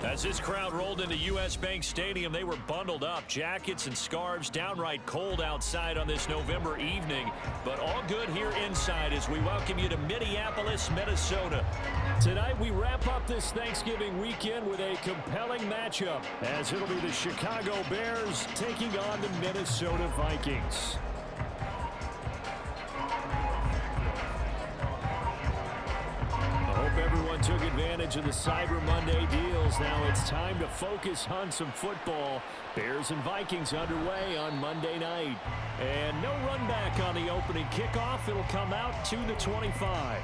As this crowd rolled into U.S. Bank Stadium, they were bundled up, jackets and scarves, downright cold outside on this November evening. But all good here inside as we welcome you to Minneapolis, Minnesota. Tonight we wrap up this Thanksgiving weekend with a compelling matchup, as it'll be the Chicago Bears taking on the Minnesota Vikings. Everyone took advantage of the Cyber Monday deals. Now it's time to focus on some football. Bears and Vikings underway on Monday night. And no run back on the opening kickoff. It'll come out to the 25.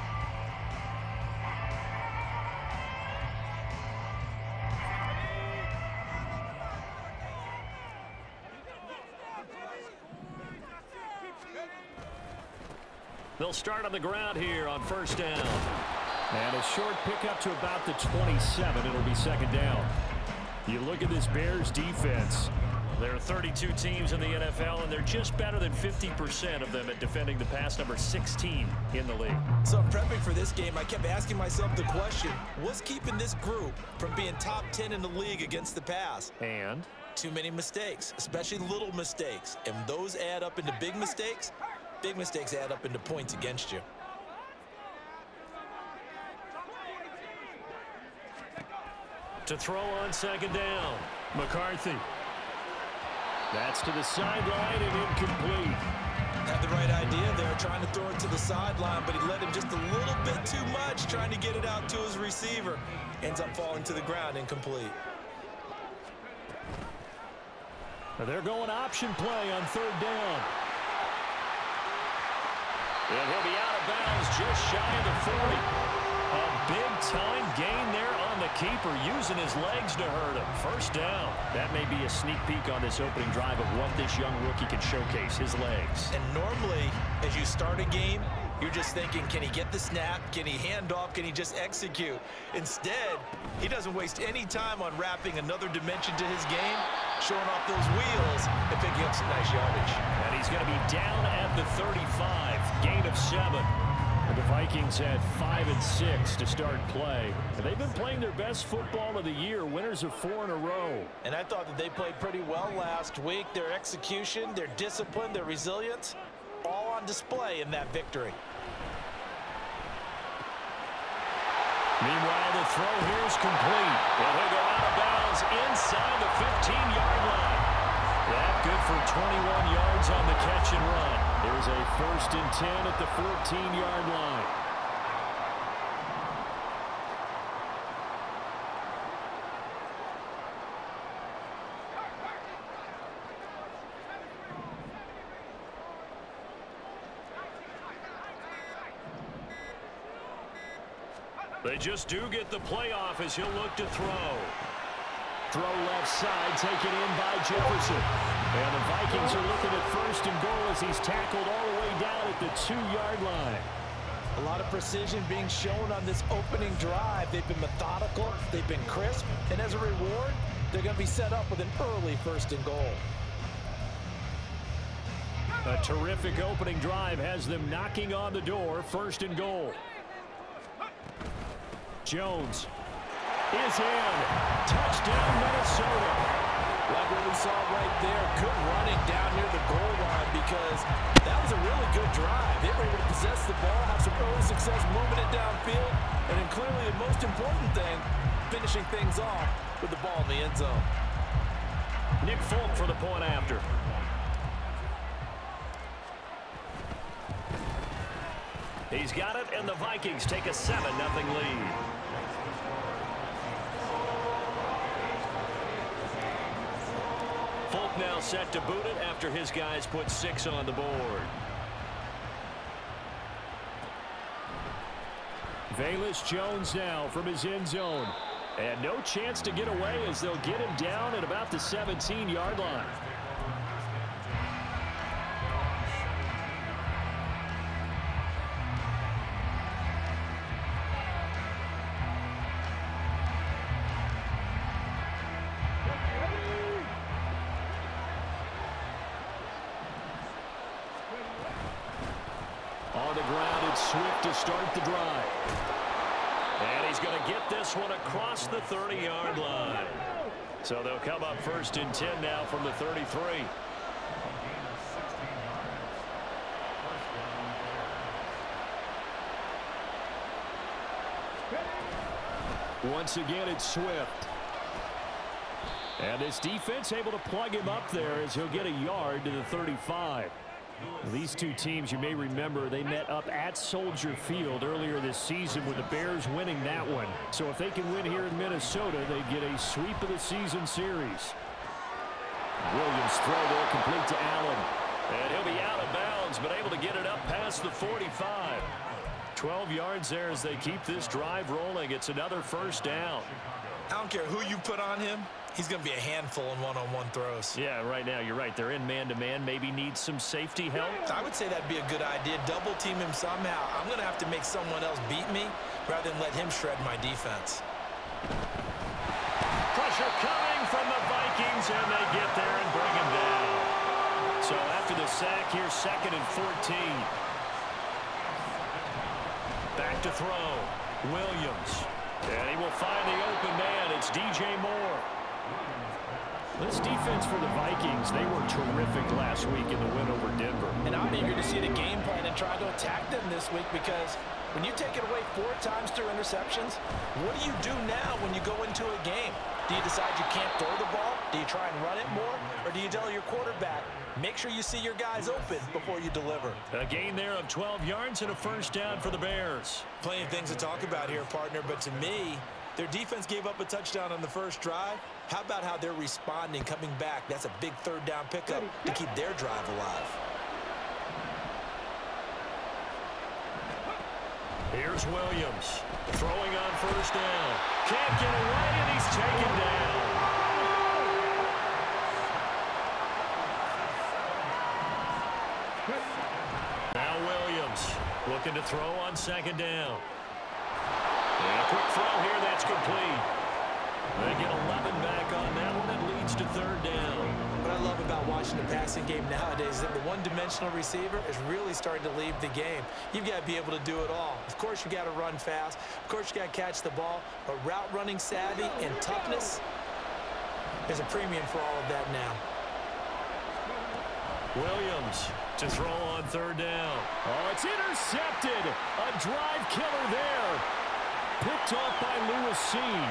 They'll start on the ground here on first down. And a short pickup to about the 27. It'll be second down. You look at this Bears defense. There are 32 teams in the NFL, and they're just better than 50% of them at defending the pass, number 16 in the league. So prepping for this game, I kept asking myself the question, what's keeping this group from being top 10 in the league against the pass? And? Too many mistakes, especially little mistakes. And those add up into big mistakes. Big mistakes add up into points against you. To throw on second down, McCarthy. That's to the sideline and incomplete. Had the right idea there, trying to throw it to the sideline, but he let him just a little bit too much, trying to get it out to his receiver. Ends up falling to the ground, incomplete. They're going option play on third down. And he'll be out of bounds just shy of the 40. A big-time gain there on the keeper, using his legs to hurt him. First down. That may be a sneak peek on this opening drive of what this young rookie can showcase, his legs. And normally, as you start a game, you're just thinking, can he get the snap? Can he hand off? Can he just execute? Instead, he doesn't waste any time on wrapping another dimension to his game, showing off those wheels and picking up some nice yardage. And he's going to be down at the 35, gain of 7. And the Vikings had 5 and 6 to start play. And they've been playing their best football of the year, winners of 4 in a row. And I thought that they played pretty well last week. Their execution, their discipline, their resilience, all on display in that victory. Meanwhile, the throw here is complete. And he'll go out of bounds inside the 15-yard line. That good for 21 yards on the catch and run. There's a 1st and 10 at the 14-yard line. They just do get the playoff as he'll look to throw. Throw left side, taken in by Jefferson. And the Vikings are looking at 1st and goal as he's tackled all the way down at the 2-yard line. A lot of precision being shown on this opening drive. They've been methodical, they've been crisp, and as a reward, they're going to be set up with an early 1st and goal. A terrific opening drive has them knocking on the door, 1st and goal. Jones is in. Touchdown, Minnesota. Like what we saw right there, good running down near the goal line, because that was a really good drive. They were able to possess the ball, have some early success moving it downfield, and then clearly the most important thing, finishing things off with the ball in the end zone. Nick Folk for the point after. He's got it, and the Vikings take a 7-0 lead. Folk now set to boot it after his guys put 6 on the board. Velus Jones now from his end zone. And no chance to get away as they'll get him down at about the 17-yard line. On the ground, it's Swift to start the drive. And he's going to get this one across the 30-yard line. So they'll come up 1st and 10 now from the 33. Once again, it's Swift. And this defense able to plug him up there as he'll get a yard to the 35. These two teams, you may remember, they met up at Soldier Field earlier this season with the Bears winning that one. So if they can win here in Minnesota, they get a sweep of the season series. Williams throw there complete to Allen. And he'll be out of bounds, but able to get it up past the 45. 12 yards there as they keep this drive rolling. It's another 1st down. I don't care who you put on him. He's going to be a handful in one-on-one throws. Yeah, right now, you're right. They're in man-to-man. Maybe need some safety help. I would say that'd be a good idea. Double team him somehow. I'm going to have to make someone else beat me rather than let him shred my defense. Pressure coming from the Vikings, and they get there and bring him down. So after the sack here, 2nd and 14. Back to throw. Williams. And he will find the open man. It's DJ Moore. This defense for the Vikings, they were terrific last week in the win over Denver. And I'm eager to see the game plan and try to attack them this week because when you take it away 4 times through interceptions, what do you do now when you go into a game? Do you decide you can't throw the ball? Do you try and run it more? Or do you tell your quarterback, make sure you see your guys open before you deliver? A gain there of 12 yards and a 1st down for the Bears. Plenty of things to talk about here, partner, but to me, their defense gave up a touchdown on the first drive. How about how they're responding, coming back? That's a big 3rd down pickup to keep their drive alive. Here's Williams throwing on 1st down. Can't get away, and he's taken down. Now Williams looking to throw on 2nd down. And a quick throw here, that's complete. They get 11 back on that one. It leads to 3rd down. What I love about watching the passing game nowadays is that the one-dimensional receiver is really starting to leave the game. You've got to be able to do it all. Of course, you got to run fast. Of course, you got to catch the ball. But route running savvy and toughness, there's a premium for all of that now. Williams to throw on 3rd down. Oh, it's intercepted. A drive killer there. Picked off by Lewis Seen.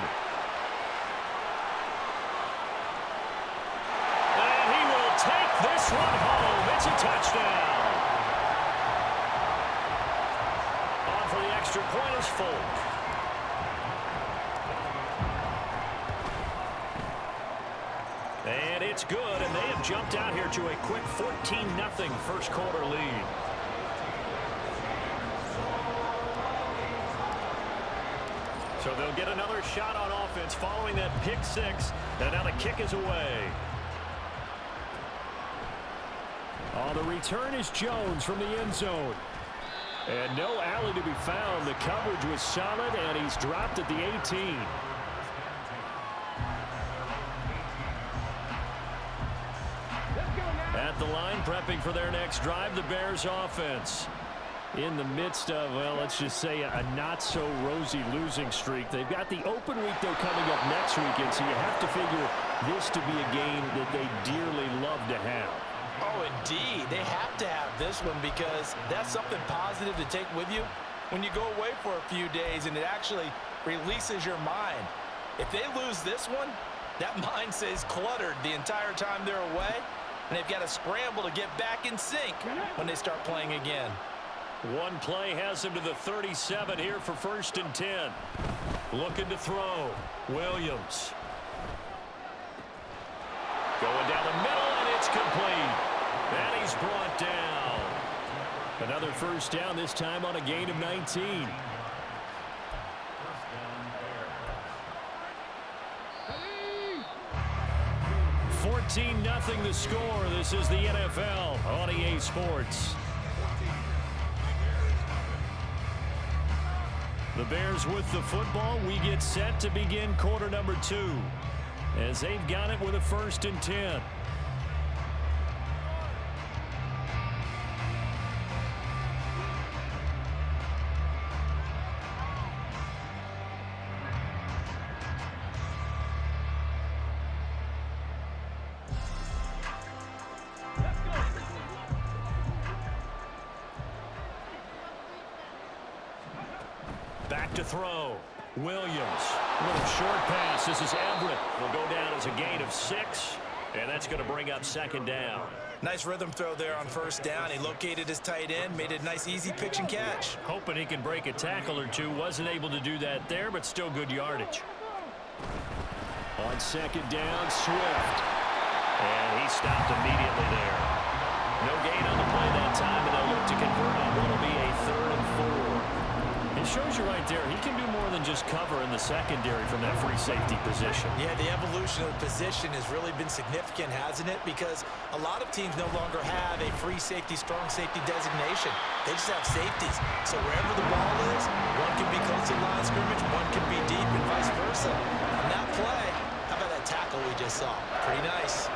And he will take this one home. It's a touchdown. On for the extra point is Folk. And it's good, and they have jumped out here to a quick 14-0 first quarter lead. So they'll get another shot on offense following that pick 6, and now the kick is away. Oh, the return is Jones from the end zone. And no alley to be found. The coverage was solid, and he's dropped at the 18. At the line, prepping for their next drive, the Bears offense. In the midst of, well, let's just say a not-so-rosy losing streak. They've got the open week, though, coming up next weekend, so you have to figure this to be a game that they dearly love to have. Oh, indeed. They have to have this one because that's something positive to take with you when you go away for a few days, and it actually releases your mind. If they lose this one, that mind stays cluttered the entire time they're away, and they've got to scramble to get back in sync when they start playing again. One play has him to the 37 here for 1st and 10. Looking to throw. Williams. Going down the middle, and it's complete. And he's brought down. Another 1st down, this time on a gain of 19. $14-0 the score. This is the NFL on EA Sports. The Bears with the football. We get set to begin quarter number 2 as they've got it with a 1st and 10. to throw. Williams. A little short pass. This is Everett. Will go down as a gain of 6. And that's going to bring up second down. Nice rhythm throw there on first down. He located his tight end, made it a nice, easy pitch and catch. Hoping he can break a tackle or two. Wasn't able to do that there, but still good yardage. On second down, Swift. And he stopped immediately there. No gain on the play that time, and they'll look to convert on what will be a 3rd and 4. It shows you right there, he can do more than just cover in the secondary from that free safety position. Yeah, the evolution of the position has really been significant, hasn't it? Because a lot of teams no longer have a free safety, strong safety designation. They just have safeties. So wherever the ball is, one can be close to the line of scrimmage, one can be deep, and vice versa. On that play, how about that tackle we just saw? Pretty nice.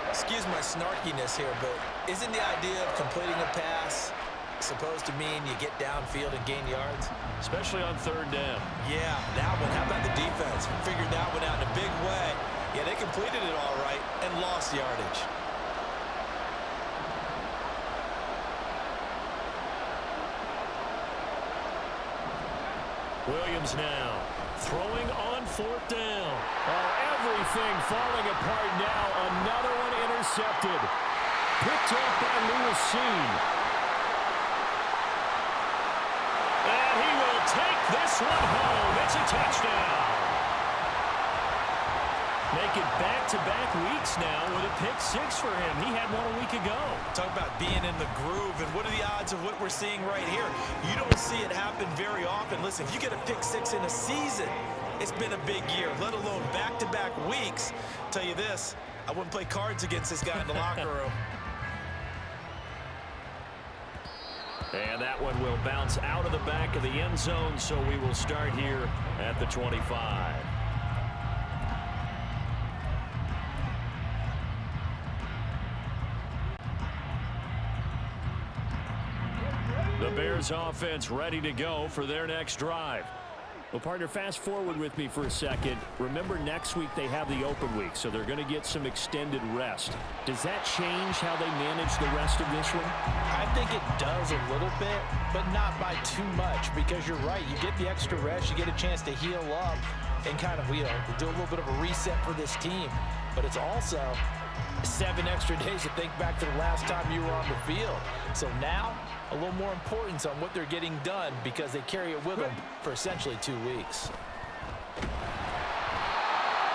Excuse my snarkiness here, but isn't the idea of completing a pass supposed to mean you get downfield and gain yards? Especially on 3rd down. Yeah, that one. How about the defense? Figured that one out in a big way. Yeah, they completed it all right and lost yardage. Williams now throwing on 4th down. Oh, everything falling apart now. Another one intercepted. Picked up by Lewis Seen. And he will take this one home. It's a touchdown. Make it back-to-back weeks now with a pick 6 for him. He had one a week ago. Talk about being in the groove, and what are the odds of what we're seeing right here? You don't see it happen very often. Listen, if you get a pick 6 in a season, it's been a big year, let alone back-to-back weeks. Tell you this, I wouldn't play cards against this guy in the locker room. And that one will bounce out of the back of the end zone, so we will start here at the 25. The Bears offense ready to go for their next drive. Well, partner, fast forward with me for a second. Remember, next week they have the open week, so they're going to get some extended rest. Does that change how they manage the rest of this one? I think it does a little bit, but not by too much, because you're right. You get the extra rest, you get a chance to heal up and kind of, do a little bit of a reset for this team. But it's also 7 extra days to think back to the last time you were on the field. So now, a little more importance on what they're getting done because they carry it with them for essentially 2 weeks.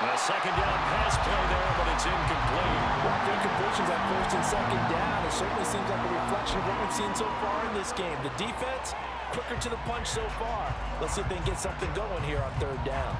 A second down pass play there, but it's incomplete. Good completions on 1st and 2nd down. It certainly seems like a reflection of what we've seen so far in this game. The defense, quicker to the punch so far. Let's see if they can get something going here on 3rd down.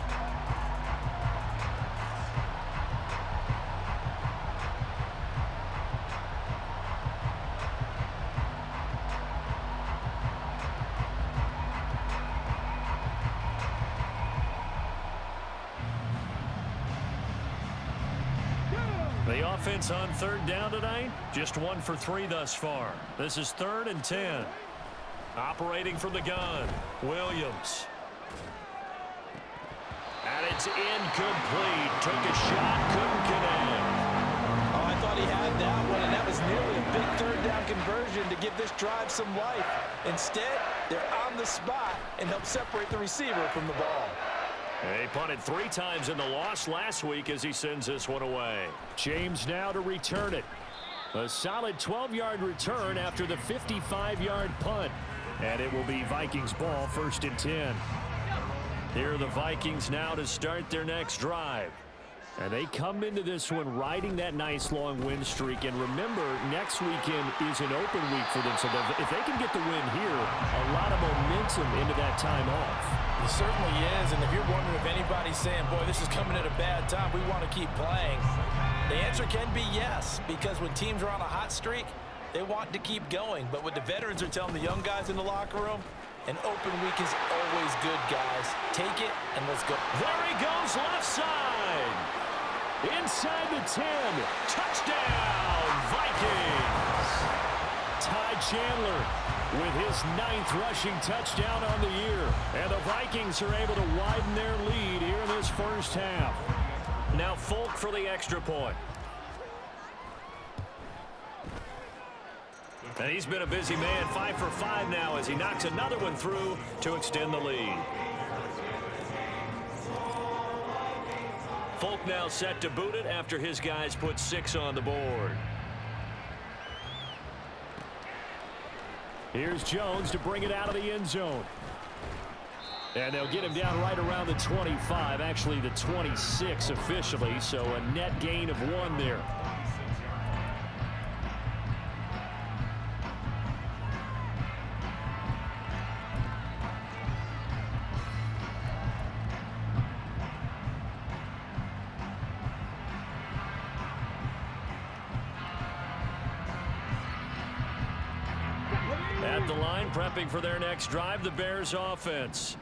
The offense on 3rd down tonight, just 1 for 3 thus far. This is 3rd and 10. Operating from the gun, Williams. And it's incomplete. Took a shot, couldn't connect. Oh, I thought he had that one, and that was nearly a big 3rd down conversion to give this drive some life. Instead, they're on the spot and help separate the receiver from the ball. He punted 3 times in the loss last week as he sends this one away. James now to return it. A solid 12-yard return after the 55-yard punt. And it will be Vikings ball, 1st and 10. Here are the Vikings now to start their next drive. And they come into this one riding that nice long win streak. And remember, next weekend is an open week for them. So if they can get the win here, a lot of momentum into that time off. It certainly is, and if you're wondering if anybody's saying, boy, this is coming at a bad time, we want to keep playing, the answer can be yes, because when teams are on a hot streak, they want to keep going. But what the veterans are telling the young guys in the locker room, an open week is always good, guys. Take it, and let's go. There he goes, left side. Inside the 10. Touchdown, Vikings. Ty Chandler with his 9th rushing touchdown on the year. And the Vikings are able to widen their lead here in this first half. Now Folk for the extra point. And he's been a busy man, 5 for 5 now as he knocks another one through to extend the lead. Folk now set to boot it after his guys put 6 on the board. Here's Jones to bring it out of the end zone. And they'll get him down right around the 25, actually the 26 officially, so a net gain of 1 there. At the line, prepping for their next drive, the Bears offense.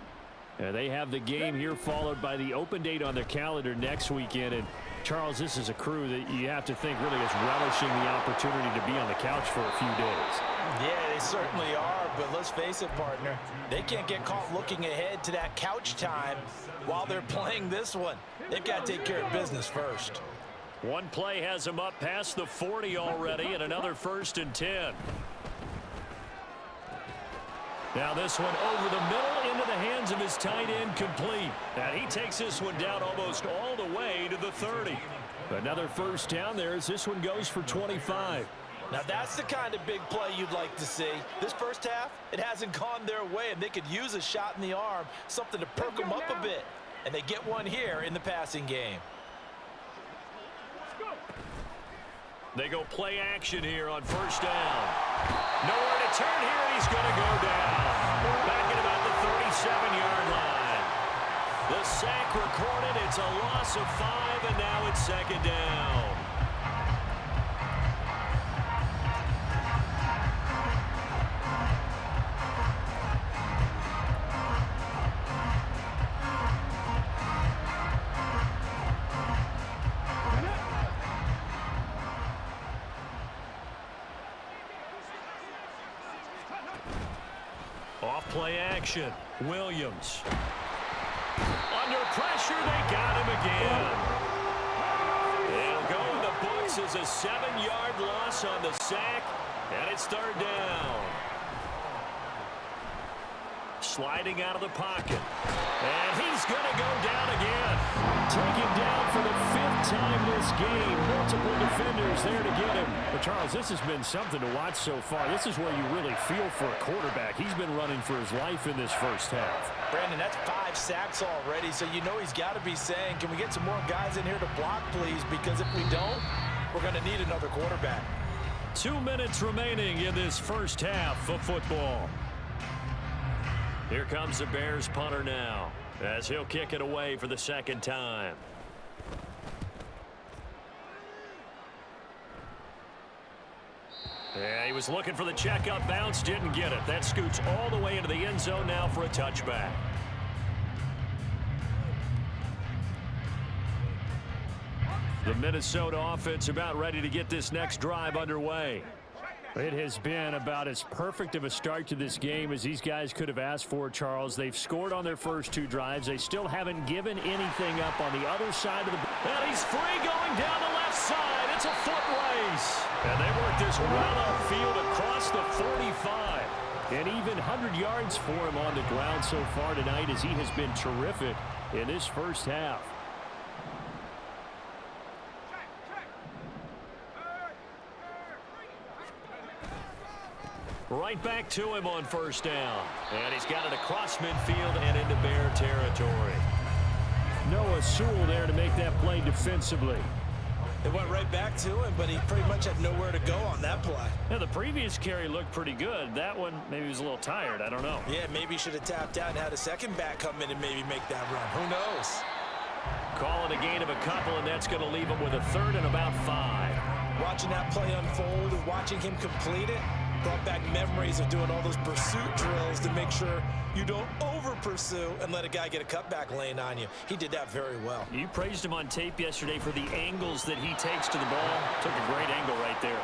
They have the game here followed by the open date on their calendar next weekend. And, Charles, this is a crew that you have to think really is relishing the opportunity to be on the couch for a few days. Yeah, they certainly are, but let's face it, partner. They can't get caught looking ahead to that couch time while they're playing this one. They've got to take care of business first. One play has them up past the 40 already, and another 1st and 10. Now this one over the middle into the hands of his tight end, complete. And he takes this one down almost all the way to the 30. Another first down there as this one goes for 25. Now that's the kind of big play you'd like to see. This first half, it hasn't gone their way, and they could use a shot in the arm, something to perk them up a bit. And they get one here in the passing game. They go play action here on first down. Nowhere to turn here, and he's going to go down. Back at about the 37-yard line. The sack recorded. It's a loss of 5, and now it's 2nd down. Off play action. Williams. Under pressure, they got him again. They'll go in the books as a 7-yard loss on the sack, and it's 3rd down. Sliding out of the pocket. And he's going to go down again. Taken down for the 5th time this game. Multiple defenders there to get him. But Charles, this has been something to watch so far. This is where you really feel for a quarterback. He's been running for his life in this first half. Brandon, that's 5 sacks already, so you know he's got to be saying, can we get some more guys in here to block, please? Because if we don't, we're going to need another quarterback. 2 minutes remaining in this first half of football. Here comes the Bears punter now, as he'll kick it away for the 2nd time. Yeah, he was looking for the checkup bounce, didn't get it. That scoots all the way into the end zone now for a touchback. The Minnesota offense about ready to get this next drive underway. It has been about as perfect of a start to this game as these guys could have asked for, Charles. They've scored on their first 2 drives. They still haven't given anything up on the other side of the ball. And he's free going down the left side. It's a foot race. And they work this well upfield across the 45. And even 100 yards for him on the ground so far tonight as he has been terrific in this first half. Right back to him on first down. And he's got it across midfield and into Bear territory. Noah Sewell there to make that play defensively. It went right back to him, but he pretty much had nowhere to go on that play. Yeah, the previous carry looked pretty good. That one, maybe he was a little tired. I don't know. Yeah, maybe he should have tapped out and had a second back come in and maybe make that run. Who knows? Call it a gain of a couple, and that's going to leave him with a 3rd and about 5. Watching that play unfold and watching him complete it brought back memories of doing all those pursuit drills to make sure you don't over-pursue and let a guy get a cutback lane on you. He did that very well. You praised him on tape yesterday for the angles that he takes to the ball. Took a great angle right there.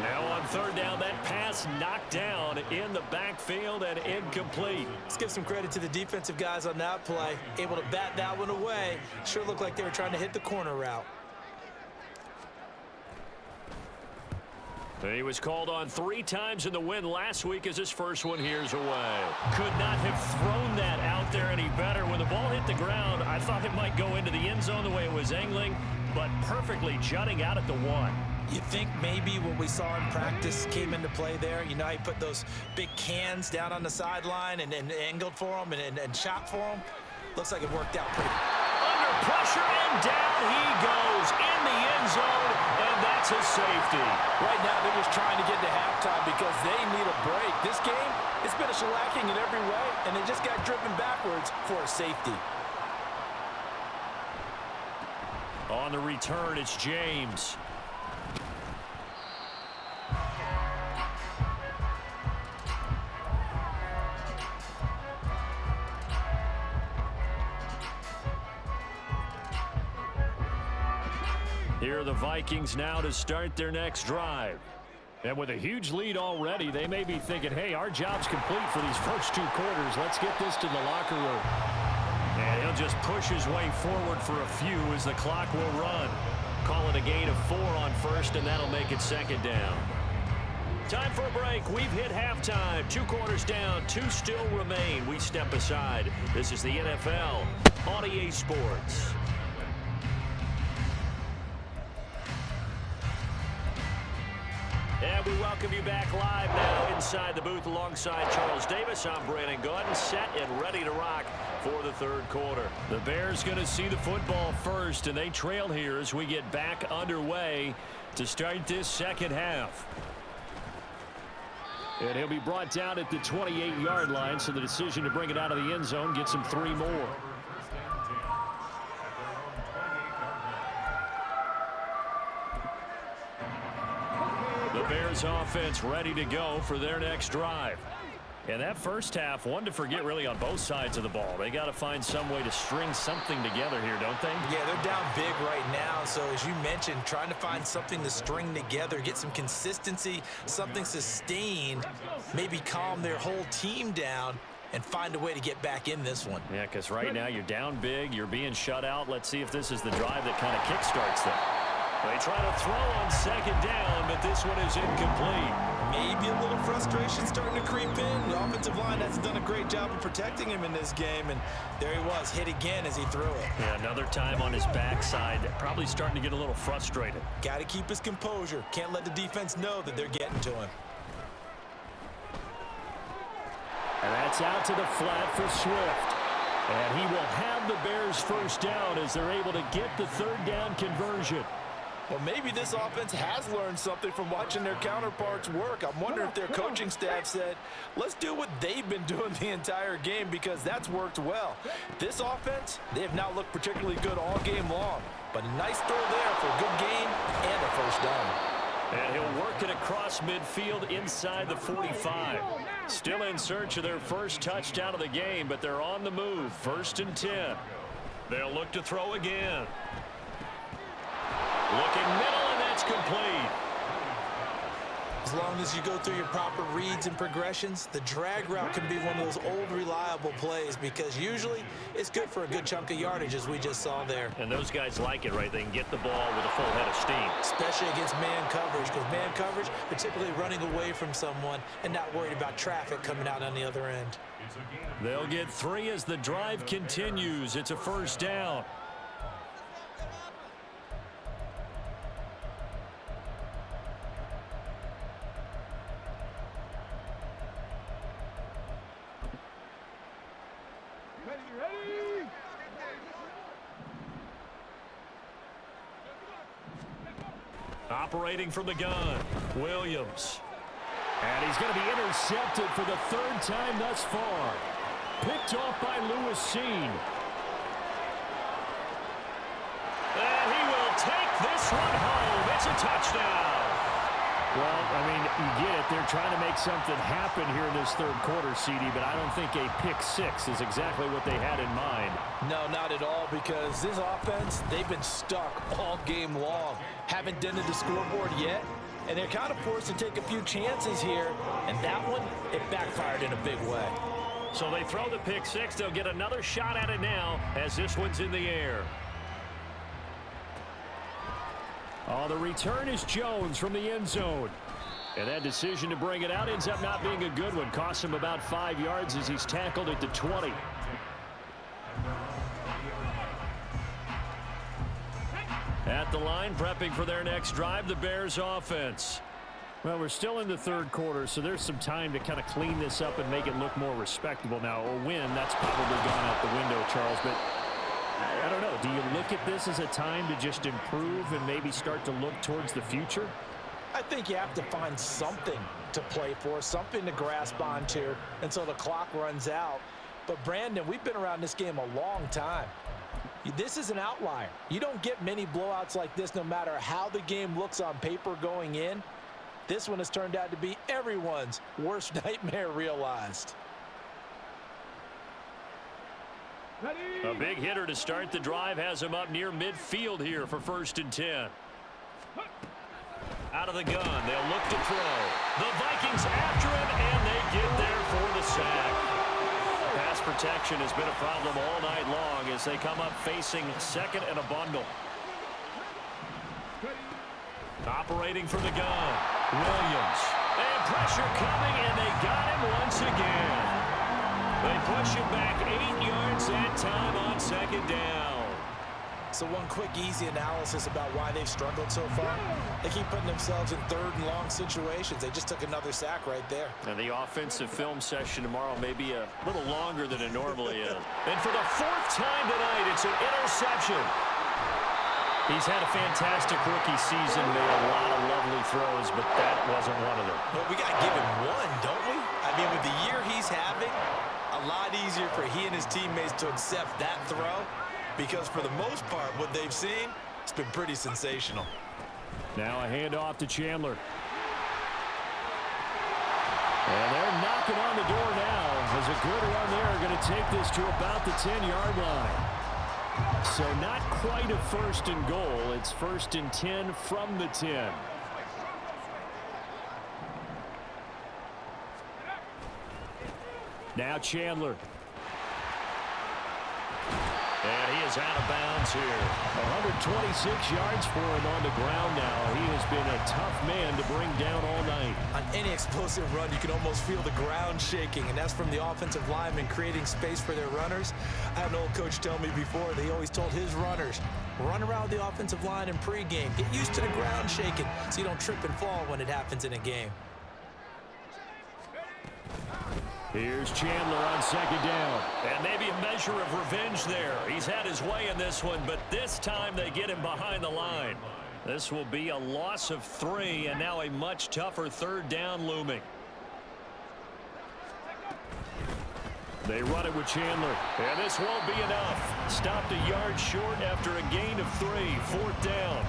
Now on 3rd down, that pass knocked down in the backfield and incomplete. Let's give some credit to the defensive guys on that play. Able to bat that one away. Sure looked like they were trying to hit the corner route. He was called on 3 times in the win last week as his first one here's away. Could not have thrown that out out there any better. When the ball hit the ground, I thought it might go into the end zone the way it was angling, but perfectly jutting out at the 1. You think maybe what we saw in practice came into play there? You know, he put those big cans down on the sideline and angled for them and shot for them. Looks like it worked out pretty. Under pressure, and down he goes in the end zone, and that's a safety. Right now, they're just trying to get to halftime because they need a break. This game, it's been a shellacking in every way, and they just got driven backwards for a safety. On the return, it's James. Here are the Vikings now to start their next drive. And with a huge lead already, they may be thinking, hey, our job's complete for these first 2 quarters. Let's get this to the locker room. And he'll just push his way forward for a few as the clock will run. Call it a gain of 4 on first, and that'll make it 2nd down. Time for a break. We've hit halftime. 2 quarters down, 2 still remain. We step aside. This is the NFL on EA Sports. And we welcome you back live now inside the booth alongside Charles Davis. I'm Brandon Gordon, set and ready to rock for the 3rd quarter. The Bears going to see the football first, and they trail here as we get back underway to start this 2nd half. And he'll be brought down at the 28-yard line, so the decision to bring it out of the end zone gets him 3 more. The Bears offense ready to go for their next drive. And that first half, one to forget really on both sides of the ball. They got to find some way to string something together here, don't they? Yeah, they're down big right now. So as you mentioned, trying to find something to string together, get some consistency, something sustained, maybe calm their whole team down and find a way to get back in this one. Yeah, because right now you're down big, you're being shut out. Let's see if this is the drive that kind of kickstarts them. They try to throw on 2nd down, but this one is incomplete. Maybe a little frustration starting to creep in. The offensive line hasn't done a great job of protecting him in this game, and there he was, hit again as he threw it. Yeah, another time on his backside, probably starting to get a little frustrated. Got to keep his composure. Can't let the defense know that they're getting to him. And that's out to the flat for Swift. And he will have the Bears 1st down as they're able to get the 3rd down conversion. Well, maybe this offense has learned something from watching their counterparts work. I'm wondering if their coaching staff said, let's do what they've been doing the entire game because that's worked well. This offense, they have not looked particularly good all game long. But a nice throw there for a good gain and a 1st down. And he'll work it across midfield inside the 45. Still in search of their first touchdown of the game, but they're on the move. 1st and 10. They'll look to throw again. Looking middle, and that's complete. As long as you go through your proper reads and progressions, the drag route can be one of those old reliable plays because usually it's good for a good chunk of yardage as we just saw there. And those guys like it, right? They can get the ball with a full head of steam. Especially against man coverage because man coverage, they're typically running away from someone and not worried about traffic coming out on the other end. They'll get 3 as the drive continues. It's a 1st down. Operating from the gun, Williams. And he's going to be intercepted for the 3rd time thus far. Picked off by Lewis Seen. And he will take this one home. It's a touchdown. Well, I mean, you get it. They're trying to make something happen here in this 3rd quarter, CD, but I don't think a pick 6 is exactly what they had in mind. No, not at all, because this offense, they've been stuck all game long. Haven't dented the scoreboard yet, and they're kind of forced to take a few chances here, and that one, it backfired in a big way. So they throw the pick 6. They'll get another shot at it now as this one's in the air. Oh, the return is Jones from the end zone. And that decision to bring it out ends up not being a good one. Costs him about 5 yards as he's tackled at the 20. At the line, prepping for their next drive, the Bears offense. Well, we're still in the third quarter, so there's some time to kind of clean this up and make it look more respectable. Now, a win, that's probably gone out the window, Charles, but I don't know. Do you look at this as a time to just improve and maybe start to look towards the future? I think you have to find something to play for, something to grasp onto until the clock runs out. But, Brandon, we've been around this game a long time. This is an outlier. You don't get many blowouts like this no matter how the game looks on paper going in. This one has turned out to be everyone's worst nightmare realized. A big hitter to start the drive has him up near midfield here for 1st and 10. Out of the gun, they'll look to throw. The Vikings after him, and they get there for the sack. Pass protection has been a problem all night long as they come up facing second and a bundle. Operating from the gun, Williams. And pressure coming, and they got him once again. They push him back 8 yards that time on 2nd down. So one quick, easy analysis about why they've struggled so far. They keep putting themselves in 3rd and long situations. They just took another sack right there. And the offensive film session tomorrow may be a little longer than it normally is. And for the 4th time tonight, it's an interception. He's had a fantastic rookie season, made a lot of lovely throws, but that wasn't one of them. Well, we got to give him one, don't we? I mean, with the year he's having, a lot easier for he and his teammates to accept that throw. Because for the most part, what they've seen, it's been pretty sensational. Now a handoff to Chandler. And they're knocking on the door now as a good run there going to take this to about the 10-yard line. So not quite a 1st and goal. It's 1st and 10 from the 10. Now Chandler. And he is out of bounds here. 126 yards for him on the ground now. He has been a tough man to bring down all night. On any explosive run, you can almost feel the ground shaking, and that's from the offensive linemen creating space for their runners. I had an old coach tell me before, they always told his runners, run around the offensive line in pregame. Get used to the ground shaking so you don't trip and fall when it happens in a game. Here's Chandler on 2nd down. And maybe a measure of revenge there. He's had his way in this one, but this time they get him behind the line. This will be a loss of 3, and now a much tougher 3rd down looming. They run it with Chandler. And this won't be enough. Stopped a yard short after a gain of 3. 4th down.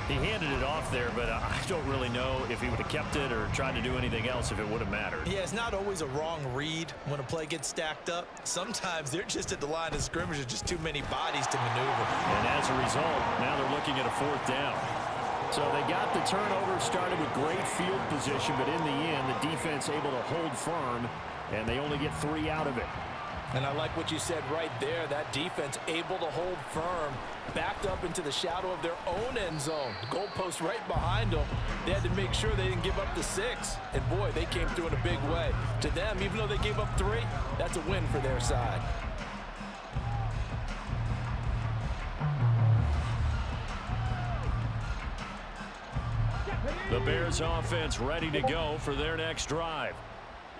He handed it off there, but I don't really know if he would have kept it or tried to do anything else if it would have mattered. Yeah, it's not always a wrong read when a play gets stacked up. Sometimes they're just at the line of scrimmage with just too many bodies to maneuver. And as a result, now they're looking at a 4th down. So they got the turnover started with great field position, but in the end, the defense able to hold firm, and they only get 3 out of it. And I like what you said right there. That defense able to hold firm, backed up into the shadow of their own end zone. The goalpost right behind them. They had to make sure they didn't give up the 6. And, boy, they came through in a big way. To them, even though they gave up 3, that's a win for their side. The Bears offense ready to go for their next drive.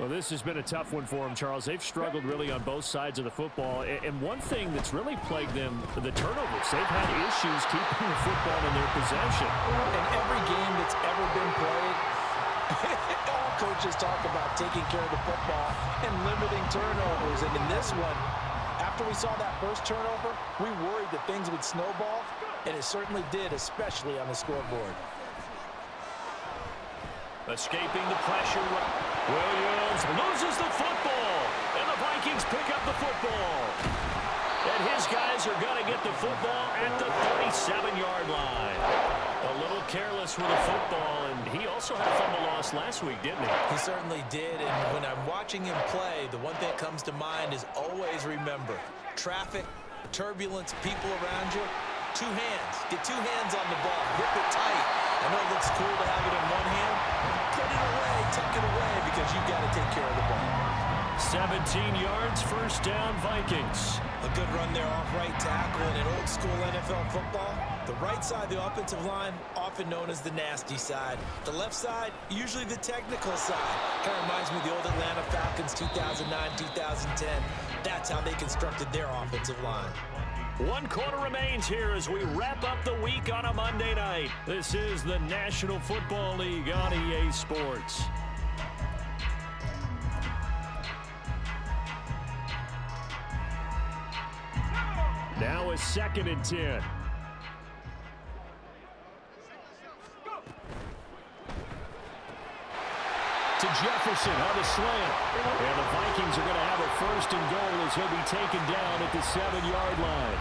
Well, this has been a tough one for them, Charles. They've struggled really on both sides of the football. And one thing that's really plagued them, the turnovers. They've had issues keeping the football in their possession. In every game that's ever been played, all coaches talk about taking care of the football and limiting turnovers. And in this one, after we saw that first turnover, we worried that things would snowball, and it certainly did, especially on the scoreboard. Escaping the pressure. Williams loses the football. And the Vikings pick up the football. And his guys are going to get the football at the 37-yard line. A little careless with the football, and he also had a fumble loss last week, didn't he? He certainly did, and when I'm watching him play, the one thing that comes to mind is always remember, traffic, turbulence, people around you, 2 hands. Get 2 hands on the ball. Grip it tight. I know it looks cool to have it in one hand. Put it away, tuck it away, because you've got to take care of the ball. 17 yards, 1st down, Vikings. A good run there off right tackle in an old school NFL football. The right side of the offensive line, often known as the nasty side. The left side, usually the technical side. Kind of reminds me of the old Atlanta Falcons 2009, 2010. That's how they constructed their offensive line. 1 quarter remains here as we wrap up the week on a Monday night. This is the National Football League on EA Sports. Now a 2nd and 10. To Jefferson on the slant. And the Vikings are going to have a 1st and goal as he'll be taken down at the 7-yard line.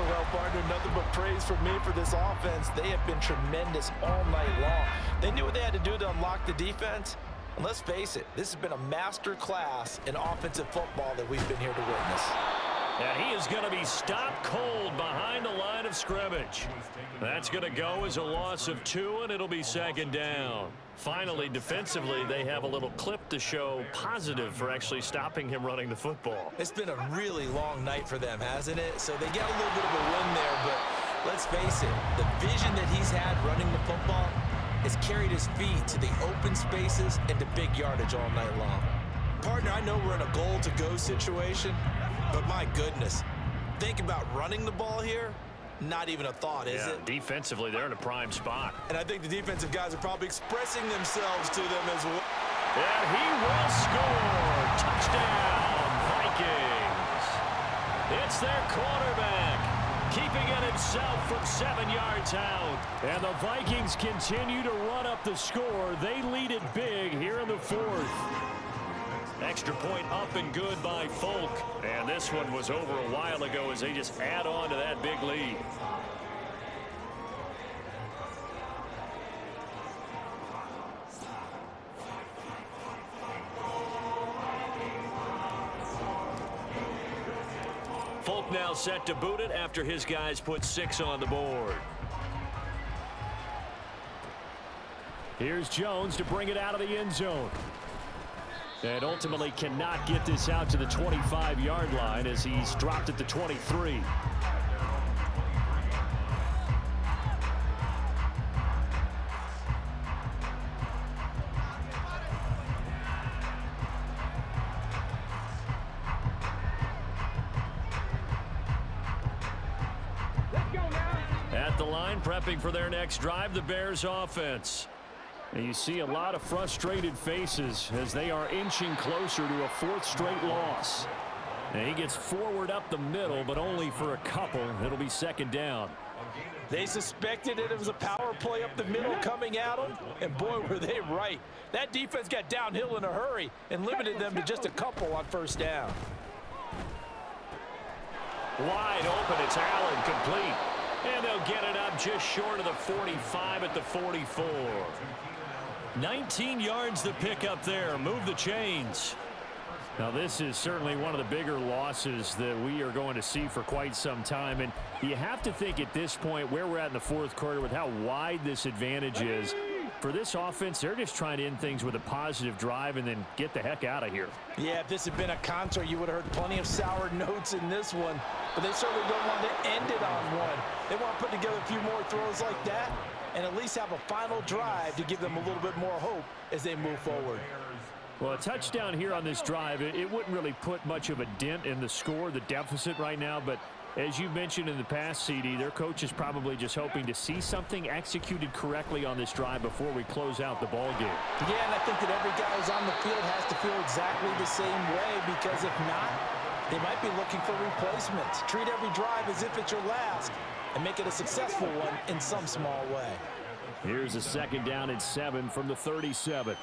Well, partner, nothing but praise from me for this offense. They have been tremendous all night long. They knew what they had to do to unlock the defense. And let's face it, this has been a master class in offensive football that we've been here to witness. And he is going to be stopped cold behind the line of scrimmage. That's going to go as a loss of 2, and it'll be 2nd down. Finally, defensively, they have a little clip to show positive for actually stopping him running the football. It's been a really long night for them, hasn't it? So they got a little bit of a win there, but let's face it, the vision that he's had running the football has carried his feet to the open spaces and to big yardage all night long. Partner, I know we're in a goal-to-go situation, but my goodness, think about running the ball here. Not even a thought, is it? Defensively, they're in a prime spot. And I think the defensive guys are probably expressing themselves to them as well. And he will score. Touchdown, Vikings. It's their quarterback, keeping it himself from 7 yards out. And the Vikings continue to run up the score. They lead it big here in the 4th. Extra point up and good by Folk. And this one was over a while ago as they just add on to that big lead. Folk now set to boot it after his guys put 6 on the board. Here's Jones to bring it out of the end zone. And ultimately cannot get this out to the 25-yard line as he's dropped at the 23. At the line, prepping for their next drive, the Bears offense. And you see a lot of frustrated faces as they are inching closer to a 4th straight loss. And he gets forward up the middle, but only for a couple. It'll be 2nd down. They suspected it was a power play up the middle coming at them, and boy, were they right. That defense got downhill in a hurry and limited them to just a couple on 1st down. Wide open, it's Allen, complete. And they'll get it up just short of the 45 at the 44. 19 yards to pick up there. Move the chains. Now, this is certainly one of the bigger losses that we are going to see for quite some time. And you have to think at this point where we're at in the 4th quarter with how wide this advantage is. For this offense, they're just trying to end things with a positive drive and then get the heck out of here. Yeah, if this had been a concert, you would have heard plenty of sour notes in this one. But they certainly don't want to end it on one. They want to put together a few more throws like that and at least have a final drive to give them a little bit more hope as they move forward. Well, a touchdown here on this drive, it wouldn't really put much of a dent in the score, the deficit right now. But as you mentioned in the past, CD, their coach is probably just hoping to see something executed correctly on this drive before we close out the ball game. Yeah, and I think that every guy who's on the field has to feel exactly the same way, because if not, they might be looking for replacements. Treat every drive as if it's your last and make it a successful one in some small way. Here's a 2nd down and 7 from the 37.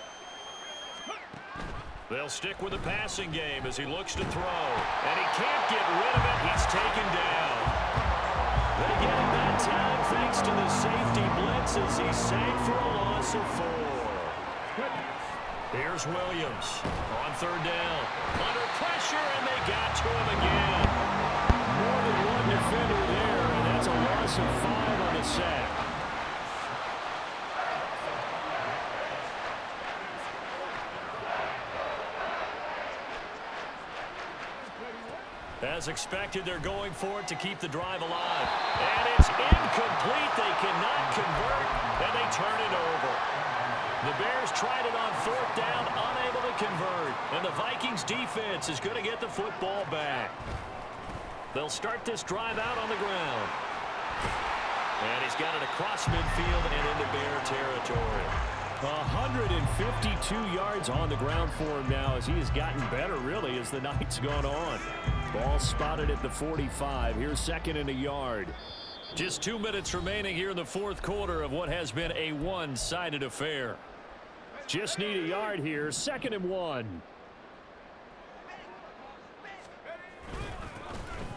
They'll stick with the passing game as he looks to throw. And he can't get rid of it. He's taken down. They get him that time thanks to the safety blitz as he sank for a loss of 4. Here's Williams on 3rd down. Under pressure, and they got to him again. More than one defender there, and that's a loss of 5 on the sack. As expected, they're going for it to keep the drive alive. And it's incomplete. They cannot convert, and they turn it over. The Bears tried it on fourth down, unable to convert. And the Vikings defense is going to get the football back. They'll start this drive out on the ground. And he's got it across midfield and into Bear territory. 152 yards on the ground for him now as he has gotten better, really, as the night's gone on. Ball spotted at the 45. Here's second and a yard. Just 2 minutes remaining here in the fourth quarter of what has been a one-sided affair. Just need a yard here. 2nd and 1.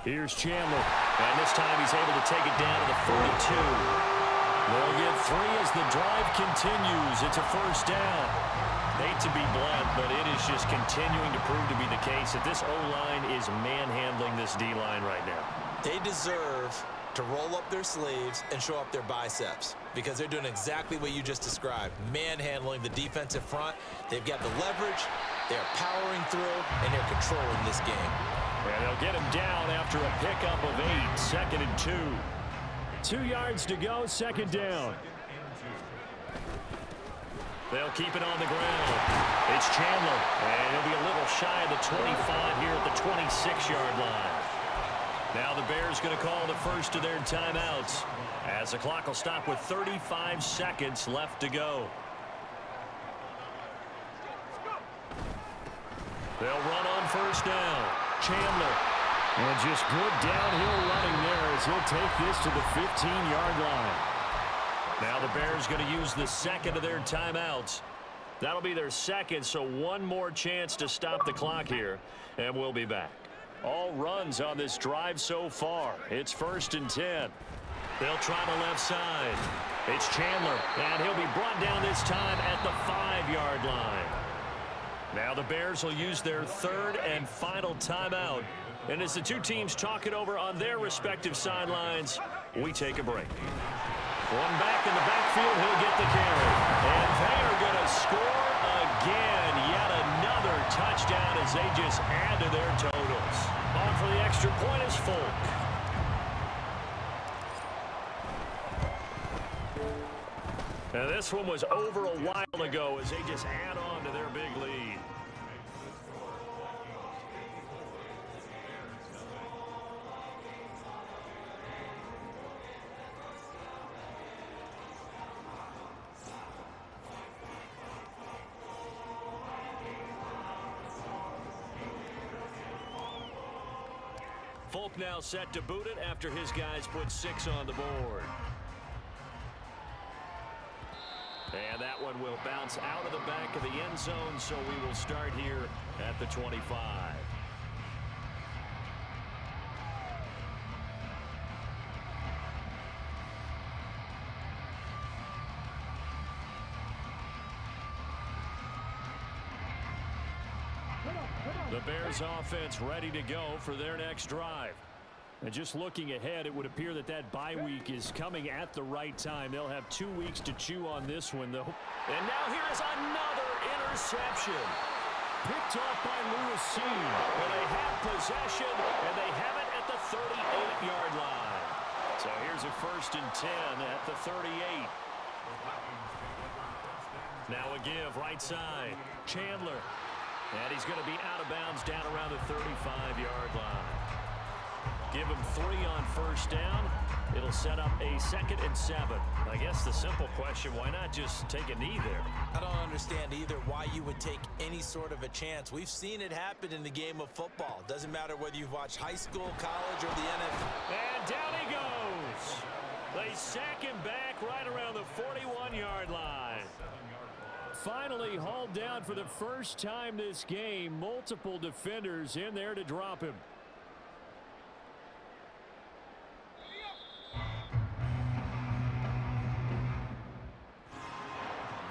Here's Chandler. And this time he's able to take it down to the 42. They'll get 3 as the drive continues. It's a first down. Hate to be blunt, but it is just continuing to prove to be the case that this O-line is manhandling this D-line right now. They deserve to roll up their sleeves and show up their biceps because they're doing exactly what you just described, manhandling the defensive front. They've got the leverage, they're powering through, and they're controlling this game. And they'll get him down after a pickup of 8, 2nd and 2. 2 yards to go, 2nd down. They'll keep it on the ground. It's Chandler, and he'll be a little shy of the 25 here at the 26-yard line. Now the Bears going to call the first of their timeouts as the clock will stop with 35 seconds left to go. They'll run on first down. Chandler. And just good downhill running there as he'll take this to the 15-yard line. Now the Bears going to use the second of their timeouts. That'll be their second, so one more chance to stop the clock here, and we'll be back. All runs on this drive so far. It's 1st and 10. They'll try the left side. It's Chandler, and he'll be brought down this time at the 5-yard line. Now the Bears will use their 3rd and final timeout. And as the two teams talk it over on their respective sidelines, we take a break. One back in the backfield, he'll get the carry. And they are going to score again. Yet another touchdown as they just add to their totals. On for the extra point is Folk. And this one was over a while ago as they just add on to their big lead. Folk now set to boot it after his guys put 6 on the board. And that one will bounce out of the back of the end zone, so we will start here at the 25. The Bears offense ready to go for their next drive. And just looking ahead, it would appear that that bye week is coming at the right time. They'll have 2 weeks to chew on this one, though. And now here is another interception. Picked off by Lewis Seen. And they have possession, and they have it at the 38-yard line. So here's a 1st and 10 at the 38. Now a give, right side. Chandler. And he's going to be out of bounds down around the 35-yard line. Give him 3 on first down. It'll set up a 2nd and 7. I guess the simple question, why not just take a knee there? I don't understand either why you would take any sort of a chance. We've seen it happen in the game of football. Doesn't matter whether you've watched high school, college, or the NFL. And down he goes. They sack him back right around the 41-yard line. Finally hauled down for the first time this game. Multiple defenders in there to drop him.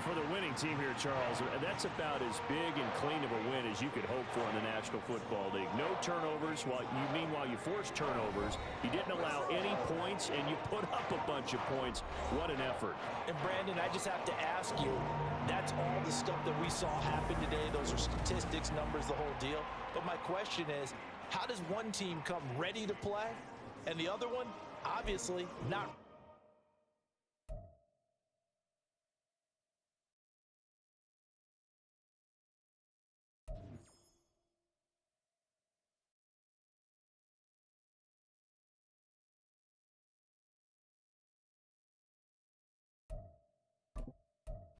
For the winning team here, Charles, that's about as big and clean of a win as you could hope for in the National Football League. No turnovers. Meanwhile, you forced turnovers. You didn't allow any points, and you put up a bunch of points. What an effort. And, Brandon, I just have to ask you, that's all the stuff that we saw happen today. Those are statistics, numbers, the whole deal. But my question is, How does one team come ready to play and the other one, obviously, not